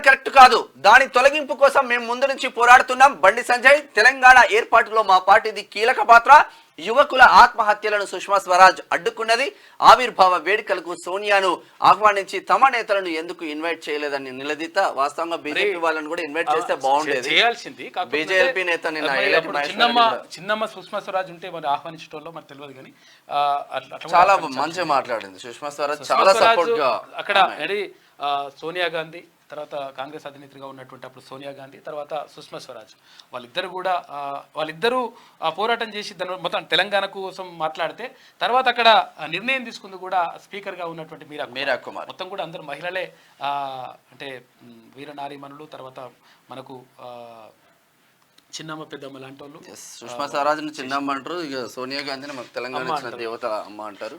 Correct కాదు. దాని తొలగింపు కోసం మేము ముందు నుంచి పోరాడుతున్నాం. బండి సంజయ్, తెలంగాణ ఏర్పాటులో మా పార్టీది కీలక పాత్ర. యువకుల ఆత్మహత్యలను సుష్మా స్వరాజ్ అడ్డుకున్నది. ఆవిర్భావ వేడుకలకు సోనియాను ఆహ్వానించి తమ నేతలను ఎందుకు ఇన్వైట్ చేయలేదని నిలదీత. వాస్తవంగా బీజేపీ వాళ్ళని కూడా ఇన్వైట్ చేస్తే బాగుండేది. బీజేపీ నేత చిన్నమ్మ సుష్మా స్వరాజ్ ఉంటే మరి ఆహ్వానించడంలో మనకు తెలియదు, కానీ చాలా మంచిగా మాట్లాడింది సుష్మా స్వరాజ్. చాలా సపోర్ట్ గా అక్కడ సోనియా గాంధీ, తర్వాత కాంగ్రెస్ అధినేత్రిగా ఉన్నటువంటి అప్పుడు సోనియా గాంధీ, తర్వాత సుష్మా స్వరాజ్, వాళ్ళిద్దరూ పోరాటం చేసి దాని మొత్తం తెలంగాణ కోసం మాట్లాడితే తర్వాత అక్కడ నిర్ణయం తీసుకుంది కూడా స్పీకర్గా ఉన్నటువంటి మీరా కుమార్. మొత్తం కూడా అందరు మహిళలే, అంటే వీర నారీమణులు, తర్వాత మనకు చిన్నమ్మ పెద్దమ్మ లాంటి వాళ్ళు. సుష్మా స్వరాజ్ చిన్నమ్మ అంటారు, ఇక సోనియా గాంధీని మనకు తెలంగాణ దేవత అమ్మ అంటారు.